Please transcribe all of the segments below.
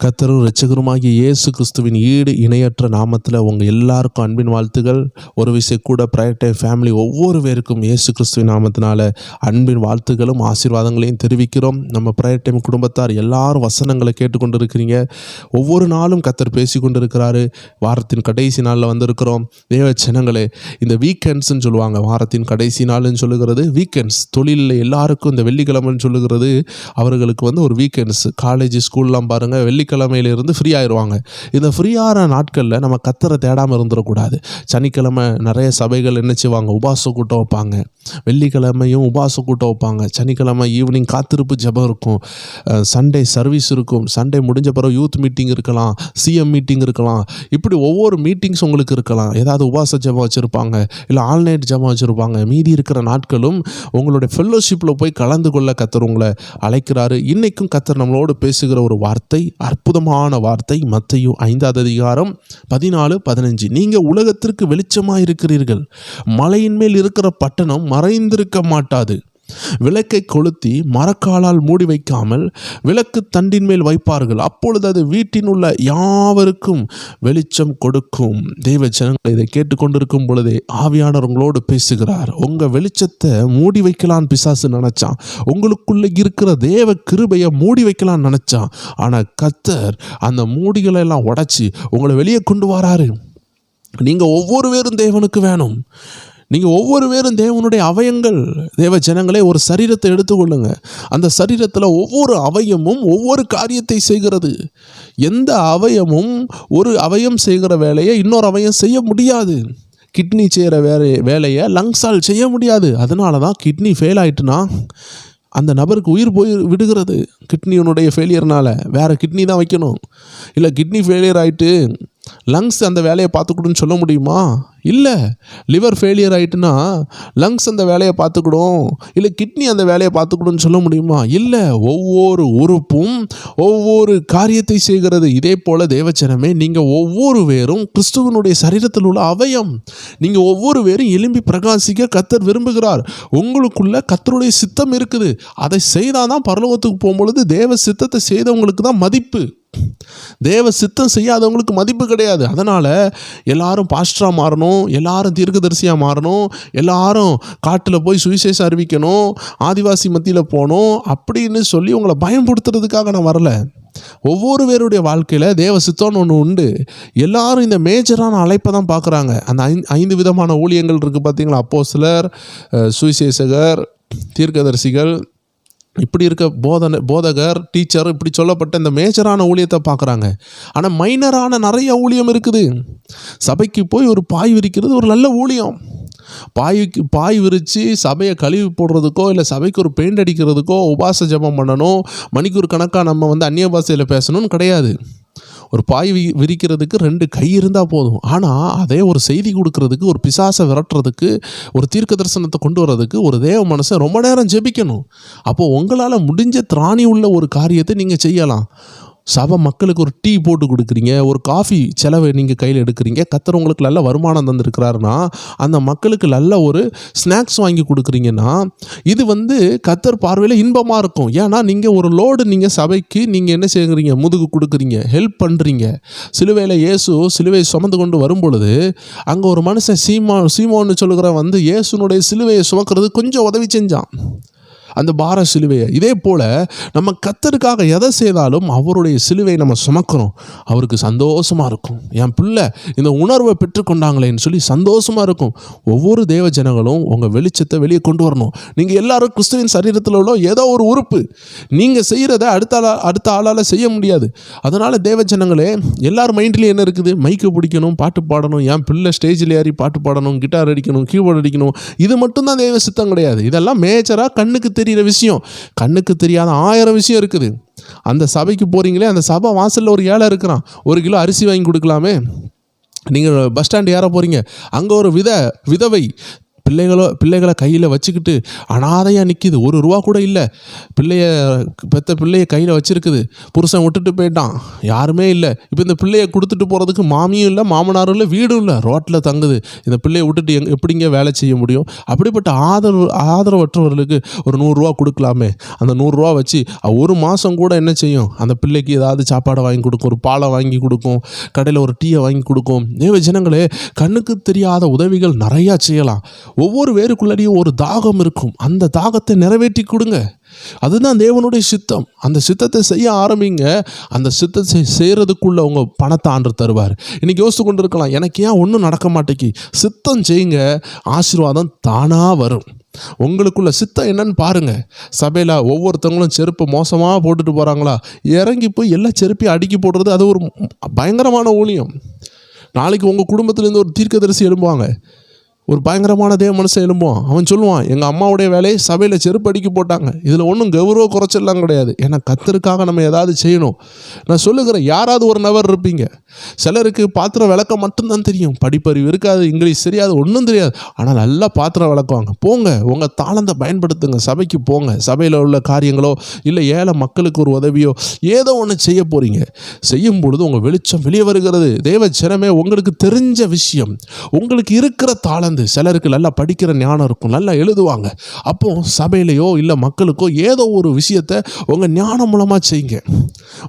கர்த்தரும் இரட்சகருமாகிய இயேசு கிறிஸ்துவின் ஈடு இணையற்ற நாமத்தில் உங்கள் எல்லாருக்கும் அன்பின் வாழ்த்துகள். ஒரு விஷயம் கூட ப்ரேயர் டைம் ஃபேமிலி ஒவ்வொரு பேருக்கும் இயேசு கிறிஸ்துவின் நாமத்தினால அன்பின் வாழ்த்துகளும் ஆசீர்வாதங்களையும் தெரிவிக்கிறோம். நம்ம ப்ரேயர் டைம் குடும்பத்தார் எல்லாரும் வசனங்களை கேட்டுக்கொண்டு இருக்கிறீங்க. ஒவ்வொரு நாளும் கர்த்தர் பேசி கொண்டு இருக்கிறாரு. வாரத்தின் கடைசி நாளில் வந்திருக்கிறோம். தேவ ஜனங்களே, இந்த வீக்கெண்ட்ஸ்ன்னு சொல்லுவாங்க, வாரத்தின் கடைசி நாள்னு சொல்லுகிறது வீக்கெண்ட்ஸ். தொழிலில் எல்லாருக்கும் இந்த வெள்ளிக்கிழமைன்னு சொல்லுகிறது அவர்களுக்கு ஒரு வீக்கெண்ட்ஸ். காலேஜ் ஸ்கூல்லாம் பாருங்கள், வெள்ளிக்கிழமையிலிருந்து ஃப்ரீ ஆயிடுவாங்க. இந்த ஃப்ரீயான நாட்களில் நம்ம கர்த்தரை தேடாமல் இருந்துடக்கூடாது. சனிக்கிழமை நிறைய சபைகள் என்ன செய்வாங்க, உபாச கூட்டம் வைப்பாங்க. வெள்ளிக்கிழமையும் உபாச கூட்டம் வைப்பாங்க. சனிக்கிழமை ஈவினிங் காத்திருப்பு ஜெபம் இருக்கும். சண்டே சர்வீஸ் இருக்கும். சண்டே முடிஞ்ச பிறகு யூத் மீட்டிங் இருக்கலாம், சிஎம் மீட்டிங் இருக்கலாம். இப்படி ஒவ்வொரு மீட்டிங்ஸ் உங்களுக்கு இருக்கலாம். ஏதாவது உபாச ஜெபம் வச்சுருப்பாங்க, இல்லை ஆல்நைட் ஜெபம் வச்சுருப்பாங்க. மீதி இருக்கிற நாட்களும் உங்களுடைய ஃபெல்லோஷிப்பில் போய் கலந்து கொள்ள கர்த்தர் உங்களை அழைக்கிறாரு. இன்றைக்கும் கர்த்தர் நம்மளோடு பேசுகிற ஒரு வார்த்தை, அற்புதமான வார்த்தை. மத்தேயு 5:14-15. நீங்கள் உலகத்திற்கு வெளிச்சமாக இருக்கிறீர்கள். மலையின் மேல் இருக்கிற பட்டணம் மறைந்திருக்க மாட்டாது. விளக்கை கொளுத்தி மரக்காலால் மூடி வைக்காமல் விளக்கு தண்டின் மேல் வைப்பார்கள், அப்பொழுது அது வீட்டின் உள்ள யாவருக்கும் வெளிச்சம் கொடுக்கும். தெய்வ ஜனங்கள், இதை கேட்டுக்கொண்டிருக்கும் பொழுதே ஆவியானவர் உங்களோடு பேசுகிறார். உங்க வெளிச்சத்தை மூடி வைக்கலான்னு பிசாசு நினைச்சான். உங்களுக்குள்ள இருக்கிற தேவ கிருபையை மூடி வைக்கலான்னு நினைச்சான். ஆனா கர்த்தர் அந்த மூடிகளை எல்லாம் உடைச்சி உங்களை வெளியே கொண்டு வராரு. நீங்க ஒவ்வொரு பேரும் தேவனுக்கு வேணும். நீங்கள் ஒவ்வொரு பேரும் தேவனுடைய அவயங்கள். தேவ ஜனங்களே, ஒரு சரீரத்தை எடுத்துக்கொள்ளுங்க. அந்த சரீரத்தில் ஒவ்வொரு அவயமும் ஒவ்வொரு காரியத்தை செய்கிறது. எந்த அவயமும் ஒரு அவயம் செய்கிற வேலையை இன்னொரு அவயம் செய்ய முடியாது. கிட்னி செய்கிற வேலையை லங்ஸால் செய்ய முடியாது. அதனால தான் கிட்னி ஃபெயில் ஆகிட்டுனா அந்த நபருக்கு உயிர் போய் விடுகிறது. கிட்னியினுடைய ஃபெயிலியர்னால் வேறு கிட்னி தான் வைக்கணும். இல்லை கிட்னி ஃபெயிலியர் ஆகிட்டு லங்ஸ் அந்த வேலையை பார்த்துக்கணும்னு சொல்ல முடியுமா? இல்லை. லிவர் ஃபெயிலியர் ஆகிட்டுனா லங்ஸ் அந்த வேலையை பார்த்துக்கிடும், இல்லை கிட்னி அந்த வேலையை பார்த்துக்கணும்னு சொல்ல முடியுமா? இல்லை. ஒவ்வொரு உறுப்பும் ஒவ்வொரு காரியத்தை செய்கிறது. இதே போல் தேவச்சனமே, நீங்கள் ஒவ்வொரு பேரும் கிறிஸ்துவனுடைய சரீரத்தில் உள்ள அவயம். நீங்கள் ஒவ்வொரு பேரும் எலும்பி பிரகாசிக்க கர்த்தர் விரும்புகிறார். உங்களுக்குள்ள கர்த்தருடைய சித்தம் இருக்குது. அதை செய்தால் தான் பரலோகத்துக்கு போகும்பொழுது தேவ சித்தத்தை செய்தவங்களுக்கு தான் மதிப்பு. தேவ சித்தம் செய்யாதவங்களுக்கு மதிப்பு கிடையாது. அதனால் எல்லாரும் பாஸ்டராக மாறணும், எல்லாரும் தீர்க்கதரிசியாக மாறணும், எல்லாரும் காட்டில் போய் சுவிசேஷம் அறிவிக்கணும், ஆதிவாசி மத்தியில் போகணும் அப்படின்னு சொல்லி உங்களை பயன்படுத்துறதுக்காக நான் வரல. ஒவ்வொரு பேருடைய வாழ்க்கையில் தேவ சித்தம்னு ஒன்று உண்டு. எல்லாரும் இந்த மேஜரான அழைப்பை தான் பார்க்குறாங்க. அந்த 5 விதமான ஊழியங்கள் இருக்குது பார்த்தீங்களா? அப்போஸ்தலர், சுவிசேஷகர், தீர்க்கதரிசிகள், இப்படி இருக்க போதகர், டீச்சர், இப்படி சொல்லப்பட்ட இந்த மேஜரான ஊழியத்தை பார்க்குறாங்க. ஆனால் மைனரான நிறைய ஊழியம் இருக்குது. சபைக்கு போய் ஒரு பாய் விரிக்கிறது ஒரு நல்ல ஊழியம். பாய் விரித்து சபையை கழுவி போடுறதுக்கோ, இல்லை சபைக்கு ஒரு பெயிண்ட் அடிக்கிறதுக்கோ, உபாச ஜெபம் பண்ணணும், மணிக்கூர் கணக்காக நம்ம அந்நிய பாஷையில் பேசணும்னு கிடையாது. ஒரு பாய் விரிக்கிறதுக்கு 2 கை இருந்தால் போதும். ஆனால் அதே ஒரு செய்தி கொடுக்கறதுக்கு, ஒரு பிசாசை விரட்டுறதுக்கு, ஒரு தீர்க்க தரிசனத்தை கொண்டு வர்றதுக்கு ஒரு தேவ மனுஷன் ரொம்ப நேரம் ஜெபிக்கணும். அப்போது உங்களால் முடிஞ்ச திராணி உள்ள ஒரு காரியத்தை நீங்கள் செய்யலாம். சபை மக்களுக்கு ஒரு டீ போட்டு கொடுக்குறீங்க, ஒரு காஃபி செலவை நீங்கள் கையில் எடுக்கிறீங்க. கர்த்தர் உங்களுக்கு நல்ல வருமானம் தந்துருக்கிறாருன்னா அந்த மக்களுக்கு நல்ல ஒரு ஸ்நாக்ஸ் வாங்கி கொடுக்குறீங்கன்னா இது கர்த்தர் பார்வையில் இன்பமாக இருக்கும். ஏன்னா நீங்கள் ஒரு லோடு நீங்கள் சபைக்கு நீங்கள் என்ன செய்கிறீங்க, முதுகு கொடுக்குறீங்க, ஹெல்ப் பண்ணுறீங்க. சிலுவையில் இயேசு சிலுவையை சுமந்து கொண்டு வரும் பொழுது அங்கே ஒரு மனுஷன் சீமோன்னு சொல்லுகிற இயேசுனுடைய சிலுவையை சுமக்கிறது கொஞ்சம் உதவி செஞ்சான், அந்த பார சிலுவையை. இதே போல் நம்ம கர்த்தருக்காக எதை செய்தாலும் அவருடைய சிலுவையை நம்ம சுமக்கிறோம். அவருக்கு சந்தோஷமாக இருக்கும். என் பிள்ளை இந்த உணர்வை பெற்றுக்கொண்டாங்களேன்னு சொல்லி சந்தோஷமாக இருக்கும். ஒவ்வொரு தேவ ஜனங்களும் உங்கள் வெளிச்சத்தை வெளியே கொண்டு வரணும். நீங்கள் எல்லாரும் கிறிஸ்துவின் சரீரத்தில் உள்ள ஏதோ ஒரு உறுப்பு. நீங்கள் செய்கிறத அடுத்த ஆளால் செய்ய முடியாது. அதனால் தேவ ஜனங்களே, எல்லார் மைண்ட்லேயும் என்ன இருக்குது? மைக்கு பிடிக்கணும், பாட்டு பாடணும், என் பிள்ளை ஸ்டேஜில் ஏறி பாட்டு பாடணும், கிட்டார் அடிக்கணும், கீபோர்டு அடிக்கணும். இது மட்டும்தான் தேவ சித்தம் கிடையாது. இதெல்லாம் மேஜராக கண்ணுக்கு தெரிகிற விஷயம். கண்ணுக்கு தெரியாத 1000 விஷயம் இருக்குது. அந்த சபைக்கு போகிறீங்களே, அந்த சபை வாசலில் ஒரு ஏழை இருக்கிறான், 1 கிலோ அரிசி வாங்கி கொடுக்கலாமே. நீங்கள் பஸ் ஸ்டாண்டு ஏற போகிறீங்க, அங்கே ஒரு விதவை பிள்ளைகளை கையில் வச்சுக்கிட்டு அனாதையாக நிற்கிது, ₹1 கூட இல்லை, பெற்ற பிள்ளைய கையில் வச்சுருக்குது, புருஷன் விட்டுட்டு போயிட்டான், யாருமே இல்லை. இப்போ இந்த பிள்ளையை கொடுத்துட்டு போகிறதுக்கு மாமியும் இல்லை, மாமனாரும் இல்லை, வீடும் இல்லை, ரோட்டில் தங்குது. இந்த பிள்ளையை விட்டுட்டு எப்படிங்க வேலை செய்ய முடியும்? அப்படிப்பட்ட ஆதரவற்றவர்களுக்கு ஒரு ₹100 கொடுக்கலாமே. அந்த ₹100 வச்சு ஒரு மாதம் கூட என்ன செய்யும்? அந்த பிள்ளைக்கு ஏதாவது சாப்பாடை வாங்கி கொடுக்கும், ஒரு பாலை வாங்கி கொடுக்கும், கடையில் ஒரு டீயை வாங்கி கொடுக்கும். தேவ ஜனங்களே, கண்ணுக்கு தெரியாத உதவிகள் நிறையா செய்யலாம். ஒவ்வொரு வேருக்குள்ளேயும் ஒரு தாகம் இருக்கும், அந்த தாகத்தை நிறைவேற்றி கொடுங்க. அதுதான் தேவனுடைய சித்தம். அந்த சித்தத்தை செய்ய ஆரம்பிங்க. அந்த சித்தத்தை செய்கிறதுக்குள்ள உங்கள் பணத்தை ஆண்டவர் தருவார். இன்றைக்கி யோசித்து கொண்டு இருக்கலாம், எனக்கு ஏன் ஒன்றும் நடக்க மாட்டேங்கி? சித்தம் செய்யுங்க, ஆசீர்வாதம் தானாக வரும். உங்களுக்குள்ள சித்தம் என்னன்னு பாருங்கள். சபையில் ஒவ்வொருத்தவங்களும் செருப்பு மோசமாக போட்டுட்டு போகிறாங்களா, இறங்கி போய் எல்லா செருப்பையும் அடுக்கி போடுறது அது ஒரு பயங்கரமான ஊழியம். நாளைக்கு உங்கள் குடும்பத்துலேருந்து ஒரு தீர்க்கதரிசி எழும்புவாங்க, ஒரு பயங்கரமான தேவ மனுஷன் எழும்புவான். அவன் சொல்லுவான், எங்கள் அம்மாவுடைய வேலையை சபையில் செருப்பு அடிக்கி போட்டாங்க. இதில் ஒன்றும் கௌரவ குறைச்சலாம் கிடையாது. ஏன்னா கர்த்தருக்காக நம்ம ஏதாவது செய்யணும். நான் சொல்லுகிறேன், யாராவது ஒரு நபர் இருப்பீங்க. சிலருக்கு பாத்திரம் விளக்க மட்டும்தான் தெரியும், படிப்பறிவு இருக்காது, இங்கிலீஷ் தெரியாது, ஒன்றும் தெரியாது, ஆனால் நல்லா பாத்திரம் விளக்குவாங்க. போங்க, உங்கள் தாளந்தை பயன்படுத்துங்க, சபைக்கு போங்க. சபையில் உள்ள காரியங்களோ இல்லை ஏழை மக்களுக்கு ஒரு உதவியோ ஏதோ ஒன்று செய்ய போகிறீங்க. செய்யும் பொழுது உங்கள் வெளிச்சம் வெளியே வருகிறது. தேவ ஜனமே, உங்களுக்கு தெரிஞ்ச விஷயம், உங்களுக்கு இருக்கிற தாளம். சிலருக்கு நல்லா படிக்கிற ஞானம் இருக்கும், நல்லா எழுதுவாங்க. அப்போ சபையிலையோ இல்லை மக்களுக்கோ ஏதோ ஒரு விஷயத்தை உங்கள் ஞானம் மூலமாக செய்யுங்க.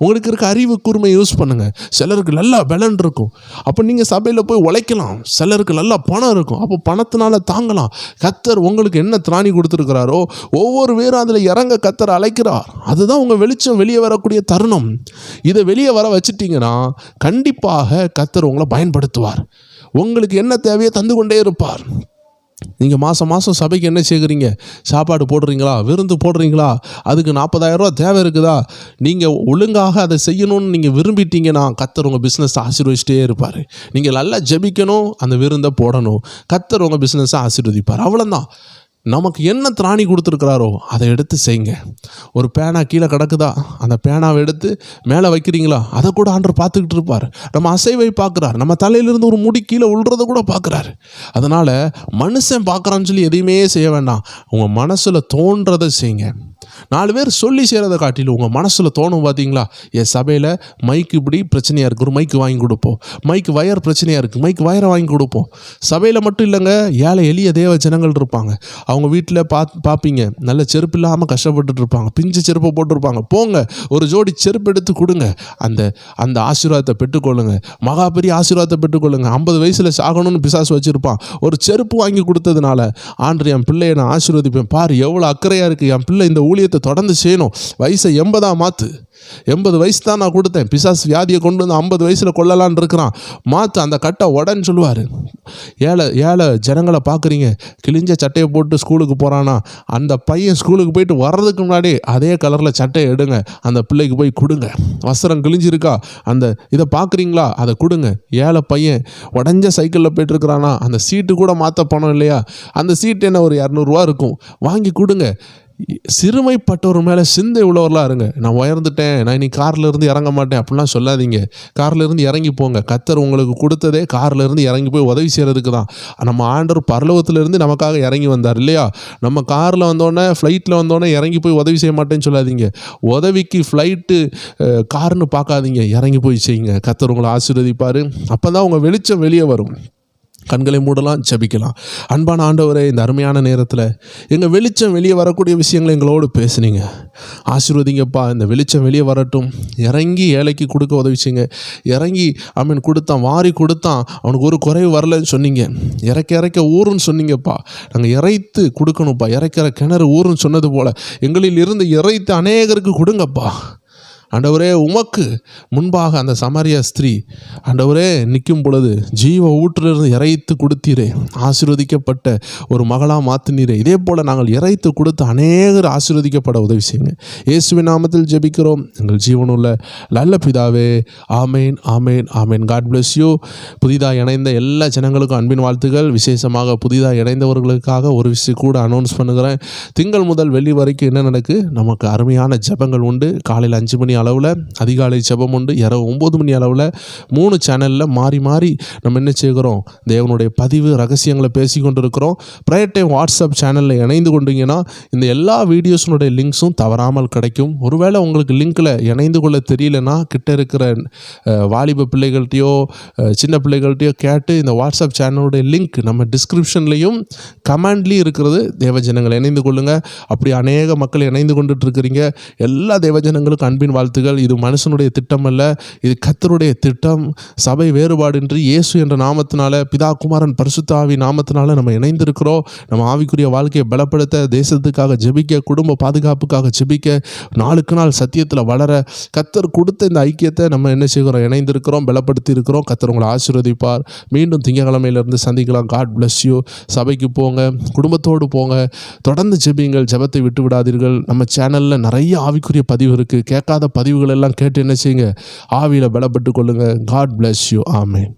உங்களுக்கு இருக்க அறிவு கூர்மை யூஸ் பண்ணுங்க. சிலருக்கு நல்லா பலன் இருக்கும், அப்போ நீங்கள் சபையில் போய் உழைக்கலாம். சிலருக்கு நல்லா பணம் இருக்கும், அப்போ பணத்தினால தாங்கலாம். கர்த்தர் உங்களுக்கு என்ன திராணி கொடுத்துருக்கிறாரோ ஒவ்வொரு பேரும் அதில் இறங்க கர்த்தர் அழைக்கிறார். அதுதான் உங்கள் வெளிச்சம் வெளியே வரக்கூடிய தருணம். இதை வெளியே வர வச்சுட்டிங்கன்னா கண்டிப்பாக கர்த்தர் உங்களை பயன்படுத்துவார். உங்களுக்கு என்ன தேவையோ தந்து கொண்டே இருப்பார். நீங்கள் மாதம் சபைக்கு என்ன செய்கிறீங்க? சாப்பாடு போடுறீங்களா? விருந்து போடுறீங்களா? அதுக்கு ₹40,000 தேவை இருக்குதா? நீங்கள் ஒழுங்காக அதை செய்யணும்னு நீங்கள் விரும்பிட்டீங்கன்னா கர்த்தர் உங்கள் பிஸ்னஸ் ஆசீர்வதிச்சிட்டே இருப்பார். நீங்கள் நல்லா ஜெபிக்கணும், அந்த விருந்தை போடணும், கர்த்தர் உங்கள் பிஸ்னஸை ஆசீர்வதிப்பார். அவ்வளோதான். நமக்கு என்ன திராணி கொடுத்துருக்கிறாரோ அதை எடுத்து செய்யுங்க. ஒரு பேனா கீழே கிடக்குதா, அந்த பேனாவை எடுத்து மேலே வைக்கிறீங்களா, அதை கூட ஆண்டவர் பார்த்துக்கிட்டு இருப்பார். நம்ம அசைவை பார்க்குறார், நம்ம தலையிலிருந்து ஒரு முடி கீழே உள்றதை கூட பார்க்குறாரு. அதனால் மனுஷன் பார்க்குறான்னு சொல்லி எதையுமே செய்ய வேண்டாம். உங்கள் மனசில் தோன்றதை செய்யுங்க. 4 பேர் சொல்லி செய்கிறத காட்டிலும் உங்கள் மனசில் தோணும் பார்த்தீங்களா, என் சபையில் மைக்கு இப்படி பிரச்சனையாக இருக்குது, ஒரு மைக்கு வாங்கி கொடுப்போம். மைக்கு வயர் பிரச்சனையாக இருக்குது, மைக்கு வயரை வாங்கி கொடுப்போம். சபையில் மட்டும் இல்லைங்க, ஏழை எளிய தேவ ஜனங்கள் இருப்பாங்க. அவங்க வீட்டில் பார்ப்பீங்க, நல்ல செருப்பு இல்லாமல் கஷ்டப்பட்டுட்டு இருப்பாங்க, பிஞ்சு செருப்பை போட்டிருப்பாங்க. போங்க, ஒரு ஜோடி செருப்பு எடுத்து கொடுங்க, அந்த ஆசீர்வாதத்தை பெற்றுக்கொள்ளுங்க. மகா பெரிய ஆசீர்வாதத்தை பெற்றுக்கொள்ளுங்க. 50 வயசில் சாகணும்னு பிசாசு வச்சுருப்பான், ஒரு செருப்பு வாங்கி கொடுத்ததுனால ஆண்டவர் என் பிள்ளையை நான் ஆசீர்வதிப்பேன், பாரு எவ்வளோ அக்கறையாக இருக்குது, என் பிள்ளை இந்த ஊழியத்தை தொடர்ந்து செய்யணும், வயசை 80 மாற்று. 80 வயசு தான் நான் கொடுத்தேன், பிசாசு வியாதியை கொண்டு வந்து 50 வயசில் கொள்ளலான்னு இருக்கிறான், மாற்று அந்த கட்டை உடன்னு சொல்லுவார். ஏழை ஜனங்களை பார்க்குறீங்க, கிழிஞ்ச சட்டையை போட்டு ஸ்கூலுக்கு போகிறானா, அந்த பையன் ஸ்கூலுக்கு போயிட்டு வர்றதுக்கு முன்னாடி அதே கலரில் சட்டையை எடுங்க, அந்த பிள்ளைக்கு போய் கொடுங்க. வஸ்திரம் கிழிஞ்சிருக்கா, இதை பார்க்குறீங்களா, அதை கொடுங்க. ஏழை பையன் உடஞ்ச சைக்கிளில் போயிட்டுருக்கிறானா, அந்த சீட்டு கூட மாற்ற பணம் இல்லையா, அந்த சீட்டு என்ன ஒரு ₹200 இருக்கும், வாங்கி கொடுங்க. சிறுமைப்பட்டவர் மேலே சிந்தை உள்ளவர்களாக இருங்க. நான் உயர்ந்துட்டேன், நான் இனி காரில் இருந்து இறங்க மாட்டேன் அப்படிலாம் சொல்லாதீங்க. காரில் இருந்து இறங்கி போங்க. கர்த்தர் உங்களுக்கு கொடுத்ததே காரில் இருந்து இறங்கி போய் உதவி செய்கிறதுக்கு தான். நம்ம ஆண்டவர் பரலோகத்திலிருந்து நமக்காக இறங்கி வந்தார் இல்லையா? நம்ம காரில் வந்தோடனே ஃப்ளைட்டில் வந்தோடனே இறங்கி போய் உதவி செய்ய மாட்டேன்னு சொல்லாதீங்க. உதவிக்கு ஃப்ளைட்டு கார்னு பார்க்காதீங்க, இறங்கி போய் செய்யுங்க. கர்த்தர் உங்களை ஆசீர்வதிப்பார். அப்போ தான் உங்கள் வெளிச்சம் வெளியே வரும். கண்களை மூடலாம், ஜெபிக்கலாம். அன்பான ஆண்டவரே, இந்த அருமையான நேரத்தில் எங்கள் வெளிச்சம் வெளியே வரக்கூடிய விஷயங்களை எங்களோடு பேசுனீங்க. ஆசீர்வதிங்கப்பா. இந்த வெளிச்சம் வெளியே வரட்டும். இறங்கி ஏழைக்கு கொடுக்க உதவி செய்யுங்க. இறங்கி அவன் கொடுத்தான், வாரி கொடுத்தான், அவனுக்கு ஒரு குறைவு வரலன்னு சொன்னீங்க. இறக்க ஊருன்னு சொன்னீங்கப்பா. நாங்கள் இறைத்து கொடுக்கணும்ப்பா. இறைக்கிற கிணறு ஊருன்னு சொன்னது போல் எங்களில் இருந்து இறைத்து அநேகருக்கு கொடுங்கப்பா. ஆண்டவரே, உமக்கு முன்பாக அந்த சமாரியா ஸ்திரீ ஆண்டவரே நிற்கும் பொழுது ஜீவ ஊற்றிலிருந்து இறைத்து கொடுத்தீரே, ஆசீர்வதிக்கப்பட்ட ஒரு மகளாக மாற்றினீரே. இதே போல் நாங்கள் இறைத்து கொடுத்து அநேகர் ஆசீர்வதிக்கப்பட உதவி செய்யுங்க. இயேசுவின் நாமத்தில் ஜெபிக்கிறோம் எங்கள் ஜீவனுள்ள நல்ல பிதாவே. ஆமேன், ஆமேன், ஆமேன். God bless you. புதிதாக இணைந்த எல்லா ஜனங்களுக்கும் அன்பின் வாழ்த்துக்கள். விசேஷமாக புதிதாக இணைந்தவர்களுக்காக ஒரு விஷயம் கூட அனௌன்ஸ் பண்ணுகிறேன். திங்கள் முதல் வெள்ளி வரைக்கும் என்ன நடக்கு, நமக்கு அருமையான ஜெபங்கள் உண்டு. காலையில் 5 மணி அளவில் அதிகாலை ஜெபம் உண்டு, இரவு 9 மணி அளவில் 3 சேனலில் மாறி மாறி நம்ம என்ன செய்கிறோம், தேவனுடைய பதிவு ரகசியங்களை பேசி கொண்டு இருக்கிறோம். ப்ரேயர் டைம் வாட்ஸ்அப் சேனலில் இணைந்து கொண்டீங்கன்னா இந்த எல்லா வீடியோஸினுடைய லிங்க்ஸும் தவறாமல் கிடைக்கும். ஒருவேளை உங்களுக்கு லிங்க்கில் இணைந்து கொள்ள தெரியலனா கிட்ட இருக்கிற வாலிப பிள்ளைகள்கிட்டையோ சின்ன பிள்ளைகள்கிட்டையோ கேட்டு இந்த வாட்ஸ்அப் சேனலுடைய லிங்க் நம்ம டிஸ்கிரிப்ஷன்லேயும் கமெண்ட்லேயும் இருக்கிறது. தேவஜனங்கள் இணைந்து கொள்ளுங்கள். அப்படி அநேக மக்கள் இணைந்து கொண்டுட்டு இருக்கிறீங்க. எல்லா தேவஜனங்களுக்கும் அன்பின் வாழ்த்துக்கள். இது மனுஷனுடைய திட்டம் அல்ல, இது கர்த்தருடைய திட்டம். சபை வேறுபாடின்றி இயேசு என்ற நாமத்தினால, பிதா குமாரன் பரிசுத்த ஆவி நாமத்தினால நம்ம இணைந்திருக்கிறோம். நம்ம ஆவிக்குரிய வாழ்க்கையை பலப்படுத்த, தேசத்துக்காக ஜெபிக்க, குடும்ப பாதுகாப்புக்காக ஜெபிக்க, நாளுக்கு நாள் சத்தியத்தில் வளர கர்த்தர் கொடுத்த இந்த ஐக்கியத்தை நம்ம என்ன செய்கிறோம், இணைந்திருக்கிறோம், பலப்படுத்தி இருக்கிறோம். கர்த்தர் உங்களை ஆசீர்வதிப்பார். மீண்டும் திங்கட்கிழமையிலிருந்து சந்திக்கலாம். God bless you. சபைக்கு போங்க, குடும்பத்தோடு போங்க, தொடர்ந்து ஜெபிங்கள், ஜெபத்தை விட்டு விடாதீர்கள். நம்ம சேனலில் நிறைய ஆவிக்குரிய பதிவு இருக்குது. கேட்காத பதிவுகள் எல்லாம் கேட்டு என்ன செய்யுங்க, ஆவியில் பலப்பட்டு கொள்ளுங்க. God bless you. ஆமென்.